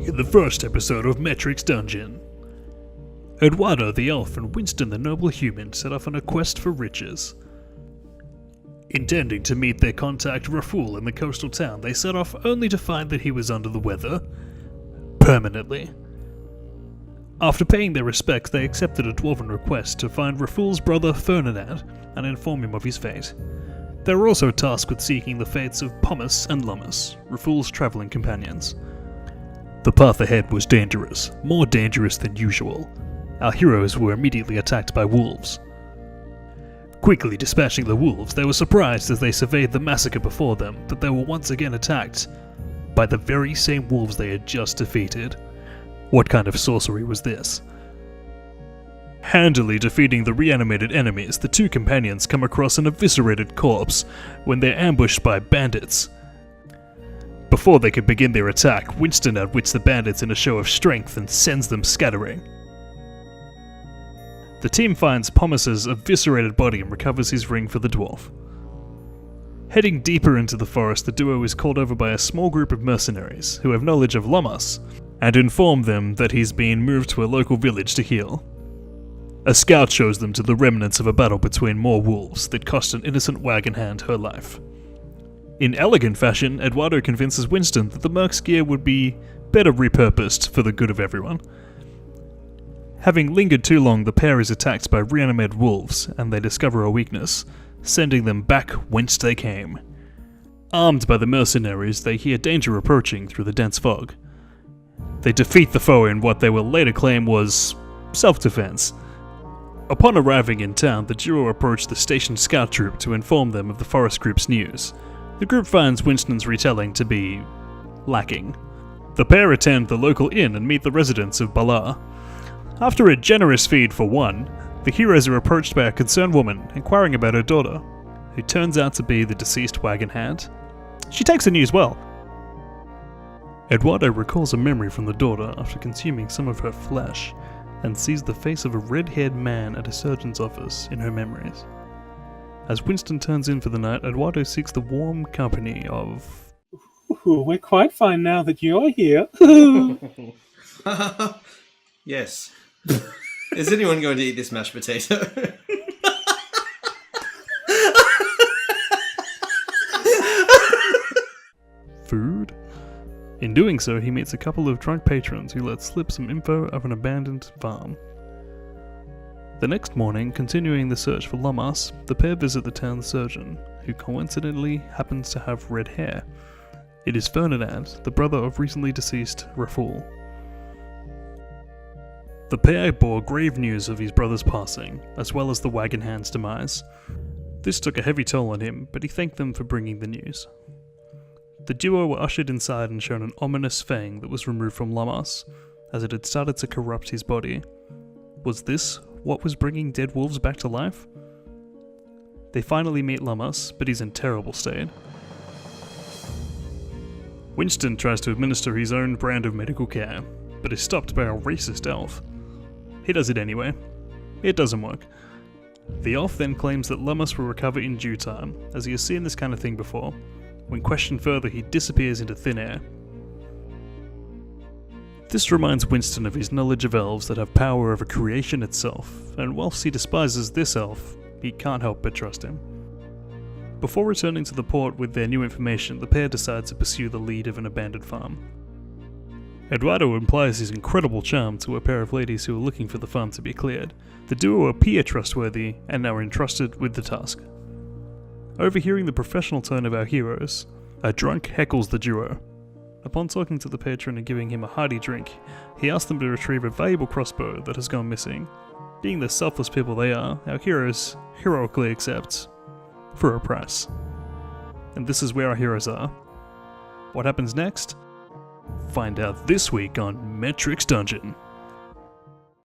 In the first episode of Metric's Dungeon, Eduardo the elf and Winston the noble human set off on a quest for riches. Intending to meet their contact Raful in the coastal town, they set off only to find that he was under the weather. Permanently. After paying their respects, they accepted a dwarven request to find Raful's brother Ferdinand and inform him of his fate. They were also tasked with seeking the fates of Pomus and Lummus, Raful's travelling companions. The path ahead was dangerous, more dangerous than usual. Our heroes were immediately attacked by wolves. Quickly dispatching the wolves, they were surprised as they surveyed the massacre before them that they were once again attacked by the very same wolves they had just defeated. What kind of sorcery was this? Handily defeating the reanimated enemies, the two companions come across an eviscerated corpse when they're ambushed by bandits. Before they could begin their attack, Winston outwits the bandits in a show of strength and sends them scattering. The team finds Pomus's eviscerated body and recovers his ring for the dwarf. Heading deeper into the forest, the duo is called over by a small group of mercenaries who have knowledge of Lummus and inform them that he's been moved to a local village to heal. A scout shows them to the remnants of a battle between more wolves that cost an innocent wagon hand her life. In elegant fashion, Eduardo convinces Winston that the Mercs gear would be better repurposed for the good of everyone. Having lingered too long, the pair is attacked by reanimated wolves, and they discover a weakness, sending them back whence they came. Armed by the mercenaries, they hear danger approaching through the dense fog. They defeat the foe in what they will later claim was self-defense. Upon arriving in town, the duo approach the stationed scout troop to inform them of the forest group's news. The group finds Winston's retelling to be lacking. The pair attend the local inn and meet the residents of Balar. After a generous feed for one, the heroes are approached by a concerned woman inquiring about her daughter, who turns out to be the deceased wagon hand. She takes the news well. Eduardo recalls a memory from the daughter after consuming some of her flesh, and sees the face of a red-haired man at a surgeon's office in her memories. As Winston turns in for the night, Eduardo seeks the warm company of... Ooh, we're quite fine now that you're here. Yes. Is anyone going to eat this mashed potato? food? In doing so, he meets a couple of drunk patrons who let slip some info of an abandoned farm. The next morning, continuing the search for Lummus, the pair visit the town surgeon, who coincidentally happens to have red hair. It is Ferdinand, the brother of recently deceased Raful. The pair bore grave news of his brother's passing, as well as the wagon hand's demise. This took a heavy toll on him, but he thanked them for bringing the news. The duo were ushered inside and shown an ominous fang that was removed from Lummus, as it had started to corrupt his body. Was this what was bringing dead wolves back to life? They finally meet Lummus, but he's in terrible state. Winston tries to administer his own brand of medical care, but is stopped by a racist elf. He does it anyway. It doesn't work. The elf then claims that Lummus will recover in due time, as he has seen this kind of thing before. When questioned further, he disappears into thin air. This reminds Winston of his knowledge of elves that have power over creation itself, and whilst he despises this elf, he can't help but trust him. Before returning to the port with their new information, the pair decide to pursue the lead of an abandoned farm. Eduardo implies his incredible charm to a pair of ladies who are looking for the farm to be cleared. The duo appear trustworthy and are entrusted with the task. Overhearing the professional tone of our heroes, a drunk heckles the duo. Upon talking to the patron and giving him a hearty drink, he asks them to retrieve a valuable crossbow that has gone missing. Being the selfless people they are, our heroes heroically accept, for a price. And this is where our heroes are. What happens next? Find out this week on Metric's Dungeon.